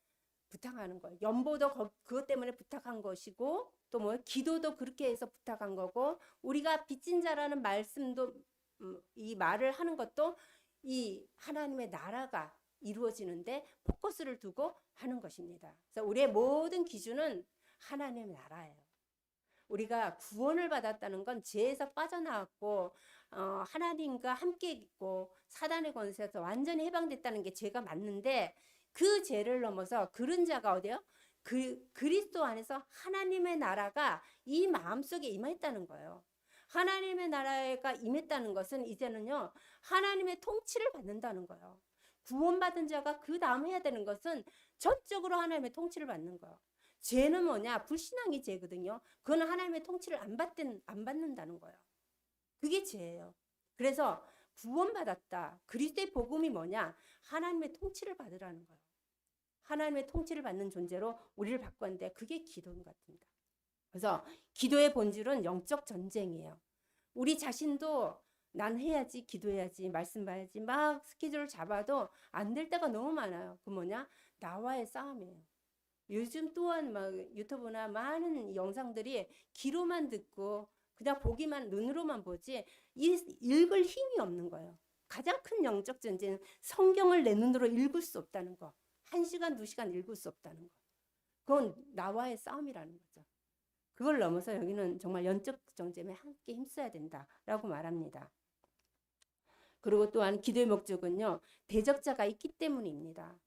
부탁하는 거예요. 연보도 그것 때문에 부탁한 것이고 또 뭐 기도도 그렇게 해서 부탁한 거고 우리가 빚진 자라는 말씀도 이 말을 하는 것도 이 하나님의 나라가 이루어지는데 포커스를 두고 하는 것입니다. 그래서 우리의 모든 기준은 하나님의 나라예요. 우리가 구원을 받았다는 건 죄에서 빠져나왔고 하나님과 함께 있고 사단의 권세에서 완전히 해방됐다는 게 죄가 맞는데 그 죄를 넘어서 그런 자가 어디요? 그리스도 안에서 하나님의 나라가 이 마음속에 임했다는 거예요. 하나님의 나라가 임했다는 것은 이제는요 하나님의 통치를 받는다는 거예요. 구원받은 자가 그 다음 해야 되는 것은 전적으로 하나님의 통치를 받는 거예요. 죄는 뭐냐? 불신앙이 죄거든요. 그거는 하나님의 통치를 안 받는다는 거예요. 그게 죄예요. 그래서 구원받았다. 그리스도의 복음이 뭐냐? 하나님의 통치를 받으라는 거예요. 하나님의 통치를 받는 존재로 우리를 바꿨는데 그게 기도인 것 같습니다. 그래서 기도의 본질은 영적 전쟁이에요. 우리 자신도 난 해야지, 기도해야지, 말씀 봐야지 막 스케줄을 잡아도 안 될 때가 너무 많아요. 그 뭐냐? 나와의 싸움이에요. 요즘 또한 막 유튜브나 많은 영상들이 귀로만 듣고 그냥 보기만, 눈으로만 보지 읽을 힘이 없는 거예요. 가장 큰 영적 전쟁은 성경을 내 눈으로 읽을 수 없다는 거. 1시간, 2시간 읽을 수 없다는 거. 그건 나와의 싸움이라는 거죠. 그걸 넘어서 여기는 정말 영적 전쟁에 함께 힘써야 된다라고 말합니다. 그리고 또한 기도의 목적은요, 대적자가 있기 때문입니다.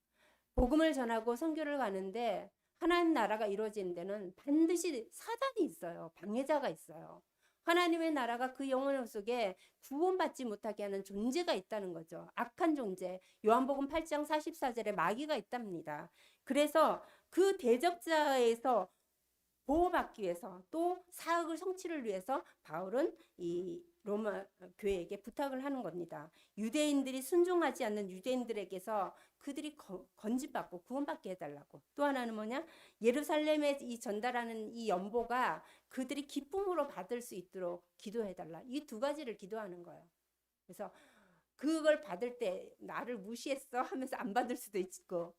복음을 전하고 선교를 가는데 하나님 나라가 이루어지는 데는 반드시 사단이 있어요. 방해자가 있어요. 하나님의 나라가 그 영혼 속에 구원받지 못하게 하는 존재가 있다는 거죠. 악한 존재. 요한복음 8장 44절에 마귀가 있답니다. 그래서 그 대적자에서 보호받기 위해서 또 사역을 성취를 위해서 바울은 이 로마 교회에게 부탁을 하는 겁니다. 유대인들이 순종하지 않는 유대인들에게서 그들이 건진받고 구원받게 해달라고. 또 하나는 뭐냐? 예루살렘에 이 전달하는 이 연보가 그들이 기쁨으로 받을 수 있도록 기도해달라. 이 두 가지를 기도하는 거예요. 그래서 그걸 받을 때 나를 무시했어 하면서 안 받을 수도 있고,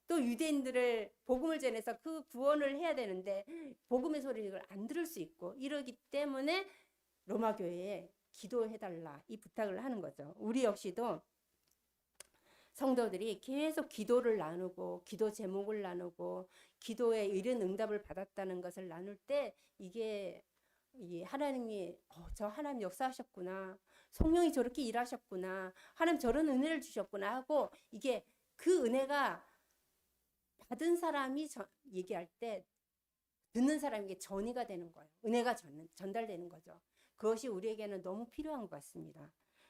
또 유대인들을 복음을 전해서 그 구원을 해야 되는데 복음의 소리를 안 들을 수 있고, 이러기 때문에 로마 교회에 기도해달라 이 부탁을 하는 거죠. 우리 역시도 성도들이 계속 기도를 나누고 기도 제목을 나누고 기도에 이른 응답을 받았다는 것을 나눌 때 이게 하나님이 저 하나님 역사하셨구나, 성령이 저렇게 일하셨구나, 하나님 저런 은혜를 주셨구나 하고, 이게 그 은혜가 받은 사람이 얘기할 때 듣는 사람에게 전이가 되는 거예요. 은혜가 전달되는 거죠. 그것이 우리에게는 너무 필요한 것 같습니다.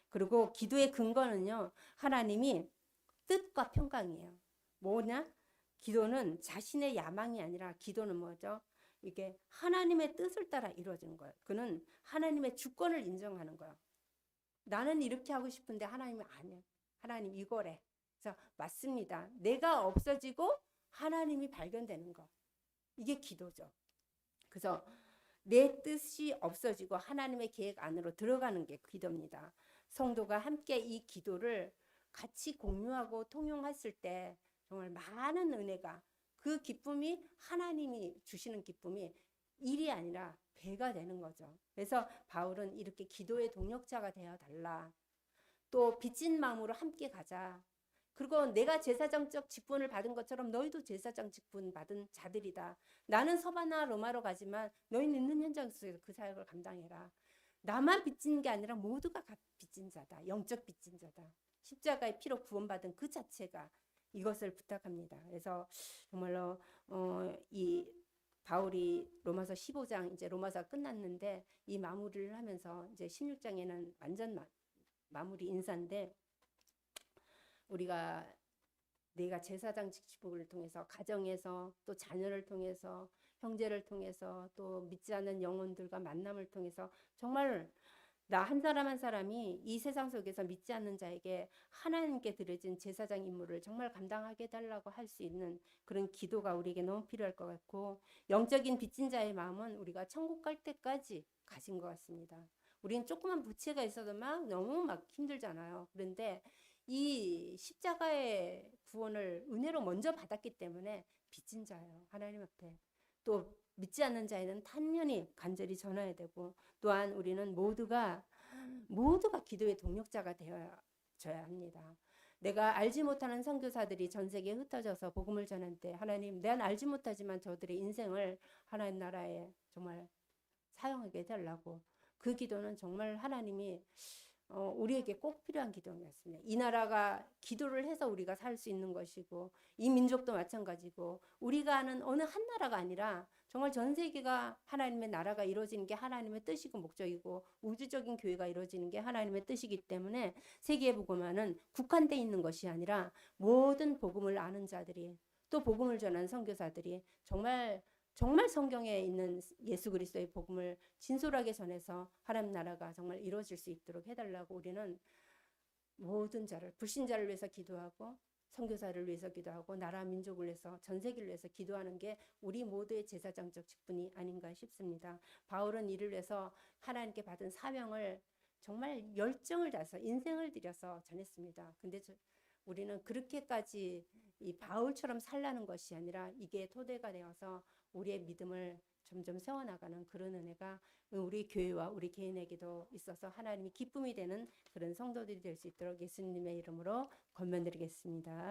그리고 기도의 근거는요, 하나님이 뜻과 평강이에요. 뭐냐? 기도는 자신의 야망이 아니라, 기도는 뭐죠? 이게 하나님의 뜻을 따라 이루어지는 거예요. 그는 하나님의 주권을 인정하는 거예요. 나는 이렇게 하고 싶은데 하나님은 아니야. 하나님 이거래. 그래서 맞습니다. 내가 없어지고 하나님이 발견되는 거. 이게 기도죠. 그래서 내 뜻이 없어지고 하나님의 계획 안으로 들어가는 게 기도입니다. 성도가 함께 이 기도를 같이 공유하고 통용했을 때 정말 많은 은혜가, 그 기쁨이 하나님이 주시는 기쁨이 일이 아니라 배가 되는 거죠. 그래서 바울은 이렇게 기도의 동력자가 되어 달라. 또 빚진 마음으로 함께 가자. 그리고 내가 제사장적 직분을 받은 것처럼 너희도 제사장 직분 받은 자들이다. 나는 서바나 로마로 가지만 너희는 있는 현장 속에서 그 사역을 감당해라. 나만 빚진 게 아니라 모두가 빚진 자다. 영적 빚진 자다. 십자가의 피로 구원받은 그 자체가, 이것을 부탁합니다. 그래서 정말로 이 바울이 로마서 15장, 이제 로마서 끝났는데 이 마무리를 하면서 이제 16장에는 완전 마무리 인사인데, 우리가 내가 제사장 직분을 통해서 가정에서, 또 자녀를 통해서, 형제를 통해서, 또 믿지 않는 영혼들과 만남을 통해서 정말 나 한 사람 한 사람이 이 세상 속에서 믿지 않는 자에게 하나님께 드려진 제사장 임무를 정말 감당하게 해달라고 할 수 있는 그런 기도가 우리에게 너무 필요할 것 같고, 영적인 빚진 자의 마음은 우리가 천국 갈 때까지 가진 것 같습니다. 우리는 조그만 부채가 있어도 너무 힘들잖아요. 그런데 이 십자가의 구원을 은혜로 먼저 받았기 때문에 빚진 자예요. 하나님 앞에. 또 믿지 않는 자에는 단연히 간절히 전해야 되고, 또한 우리는 모두가 기도의 동력자가 되어야 합니다. 내가 알지 못하는 선교사들이 전 세계에 흩어져서 복음을 전할 때, 하나님, 내가 알지 못하지만 저들의 인생을 하나님 나라에 정말 사용하게 해달라고. 그 기도는 정말 하나님이 우리에게 꼭 필요한 기도인 것 같습니다. 이 나라가 기도를 해서 우리가 살 수 있는 것이고, 이 민족도 마찬가지고, 우리가 아는 어느 한 나라가 아니라 정말 전 세계가 하나님의 나라가 이루어지는 게 하나님의 뜻이고 목적이고, 우주적인 교회가 이루어지는 게 하나님의 뜻이기 때문에 세계의 복음화는 국한되어 있는 것이 아니라 모든 복음을 아는 자들이, 또 복음을 전하는 선교사들이 정말 성경에 있는 예수 그리스도의 복음을 진솔하게 전해서 하나님 나라가 정말 이루어질 수 있도록 해달라고 우리는 모든 자를 불신자를 위해서 기도하고 선교사를 위해서 기도하고 나라 민족을 위해서 전 세계를 위해서 기도하는 게 우리 모두의 제사장적 직분이 아닌가 싶습니다. 바울은 이를 위해서 하나님께 받은 사명을 정말 열정을 다해서 인생을 들여서 전했습니다. 근데 우리는 그렇게까지 이 바울처럼 살라는 것이 아니라 이게 토대가 되어서 우리의 믿음을 점점 세워나가는 그런 은혜가 우리 교회와 우리 개인에게도 있어서 하나님이 기쁨이 되는 그런 성도들이 될 수 있도록 예수님의 이름으로 권면드리겠습니다.